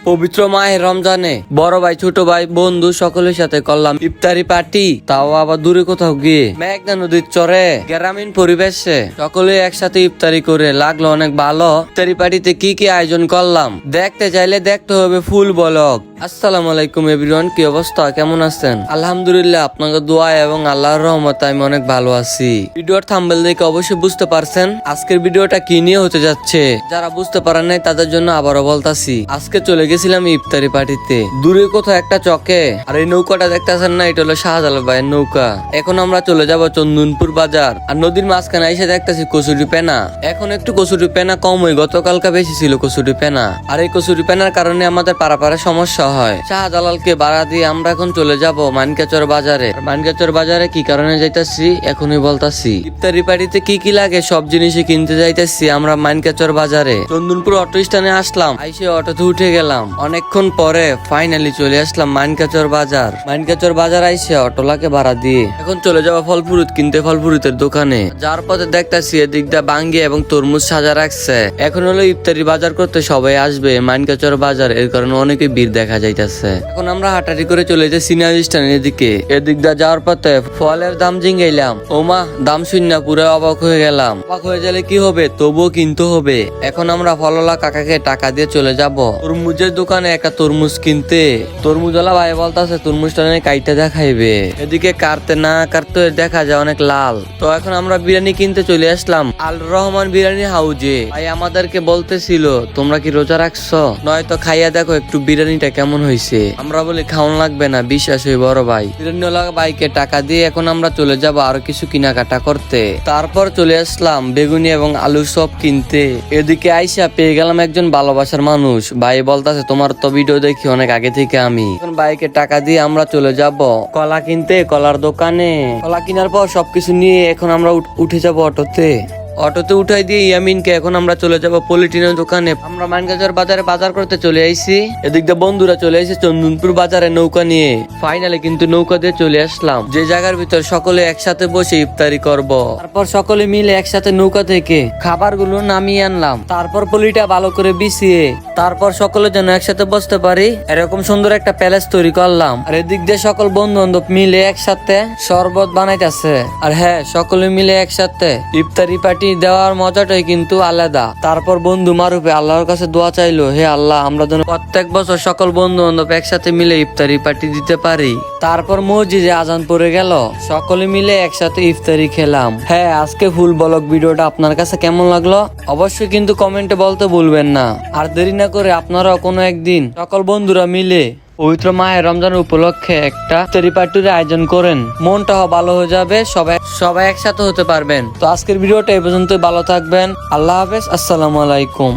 পবিত্র মাহে রমজানে বড় ভাই ছোট ভাই বন্ধু সকলের সাথে করলাম ইফতারি পার্টি, তাও আবার দূরে কোথাও গিয়ে মেঘনা নদীর চরে গ্রামীণ পরিবেশে সকলে একসাথে ইফতারি করে লাগলো অনেক ভালো। ইফতারি পার্টিতে কি কি আয়োজন করলাম দেখতে চাইলে দেখতে হবে ফুল ব্লগ। আসসালামু আলাইকুম এভরিওয়ান, কি অবস্থা, কেমন আছেন? আলহামদুলিল্লাহ, আপনাদের দোয়া এবং আল্লাহর রহমতে আমি অনেক ভালো আছি। ভিডিওর থাম্বনেল দেখে অবশ্যই বুঝতে পারছেন আজকের ভিডিওটা কি নিয়ে হতে যাচ্ছে। যারা বুঝতে পারেন নাই তাদের জন্য আবারও বলতাছি, আজকে চলে গেছিলাম ইফতারি পার্টিতে দূরে কোথাও একটা চকে। আর এই নৌকাটা দেখতেছেন না, এটা হলো শাহজালাল ভাইয়ের নৌকা। এখন আমরা চলে যাব চন্দনপুর বাজার। আর নদীর মাঝখানে এসে দেখতেছি কচুরি পেনা। এখন একটু কচুরি পেনা কম হয়, গতকালকা বেশি ছিল কচুরি পেনা। আর এই কচুরি পেনার কারণে আমাদের পারাপারে সমস্যা হয়। শাহজালালকে ভাড়া দিয়ে আমরা এখন চলে যাব মানকাচর বাজারে। মানকাচর বাজারে কি কারণে যাইতাছি এখনই বলতাছি। ইফতারি পার্টিতে কি কি লাগে সব জিনিসই কিনতে যাইতেছি আমরা মানকাচর বাজারে। চন্দনপুর অটো স্ট্যান্ডে আসলাম, আইসে অটোতে উঠে গেলাম। অনেকক্ষণ পরে ফাইনালি চলে আসলাম মানকাচর বাজার। মানকাচর বাজার আইসে অটোলাকে ভাড়া দিয়ে এখন চলে যাবো ফল ফ্রুট কিনতে ফল ফ্রুটের দোকানে। যার পথে দেখতেছি এদিক দিয়ে বাঙ্গি এবং তরমুজ সাজা রাখছে। এখন হলো ইফতারি বাজার করতে সবাই আসবে মানকাচর বাজার, এর কারণে অনেকে ভিড় দেখা যাইতেছে। এখন আমরা হাঁটাহাঁটি করে চলে যাই সিনিয়র স্ট্যান্ডের দিকে। এদিক দিয়ে যাওয়ার পথে ফলের দাম জিঙ্গাইলাম, ওমা দাম শুননা পুরো অবাক হয়ে গেলাম। অবাক হয়ে গেলে কি হবে, তবুও কিনতে হবে। এখন আমরা ফলওয়ালা কাকাকে টাকা দিয়ে চলে যাব তরমুজের দোকানে একটা তরমুজ কিনতে। তরমুজওয়ালা ভাই বলতেছে তরমুজটা নিয়ে কাইটা দেখাইবে। এদিকে কাটতে না কাটতে দেখা যায় অনেক লাল। তো এখন আমরা বিরিয়ানি কিনতে চলে আসলাম আল রহমান বিরিয়ানি হাউজে। ভাই আমাদেরকে বলতেছিল তোমরা কি রোজা রাখছো, নয়তো খাইয়া দেখো একটু বিরিয়ানিটা কেমন হয়েছে। আমরা বলি খাওয়ান লাগবে না, বিশ্বাস হই বড় ভাই। বিরিয়ানিওয়ালা ভাইকে টাকা দিয়ে এখন আমরা চলে যাব আরো কিছু কেনাকাটা করতে। তারপর চলে আসলাম বেগুনি এবং আলুর চপ কিনতে। এদিকে আইসা পেয়ে গেলাম একজন ভালোবাসার মানুষ। ভাই বলতেছে তোমার তো ভিডিও দেখি অনেক আগে থেকে আমি। এখন ভাইকে টাকা দিয়ে আমরা চলে যাব কলা কিনতে কলার দোকানে। কলা কেনার পর সবকিছু নিয়ে এখন আমরা উঠে যাব অটোতে। অটোতে উঠাই দিয়ে ইয়ামিনকে এখন আমরা চলে যাব পলিটিনের দোকানে। আমরা মানকাচর বাজারে বাজার করতে চলে আইছি। এদিক দিয়ে বন্ধুরা চলে আইছে চন্দনপুর বাজারে নৌকা নিয়ে। ফাইনালি কিন্তু নৌকা দিয়ে চলে আসলাম যে জায়গার ভিতর সকলে একসাথে বসে ইফতারি করব। তারপর সকলে মিলে একসাথে নৌকা থেকে খাবারগুলো নামিয়ে আনলাম। তারপর পলিটা ভালো করে বিছিয়ে তারপর সকলে যেন একসাথে বসতে পারি এরকম সুন্দর একটা প্যালেস তৈরি করলাম। আর এদিক দিয়ে সকল বন্ধু বান্ধব মিলে একসাথে শরবত বানাইতেছে। আর হ্যাঁ, সকলে মিলে একসাথে ইফতারি পার্টি দেওয়ার মজাটাই কিন্তু আলাদা। তারপর বন্ধু মারুফে আল্লাহর কাছে দোয়া চাইলো, হে আল্লাহ আমরা যেন প্রত্যেক বছর সকল বন্ধু বান্ধব একসাথে মিলে ইফতারি পার্টি দিতে পারি। তারপর মসজিদে আজান পড়ে গেল, সকলে মিলে একসাথে ইফতারি খেলাম। হ্যাঁ, আজকে ফুল ব্লগ ভিডিওটা আপনার কাছে কেমন লাগলো অবশ্যই কিন্তু কমেন্টে বলতে ভুলবেন না। আর দেরি না করে আপনারাও কোনো একদিন সকল বন্ধুরা মিলে পবিত্র মাহে রমজানের উপলক্ষে একটা ইফতারি পার্টির আয়োজন করেন, মনটাও ভালো হয়ে যাবে, সবাই একসাথে হতে পারবেন। তো আজকের ভিডিওটা এই পর্যন্ত, ভালো থাকবেন, আল্লাহ হাফেজ, আসসালামু আলাইকুম।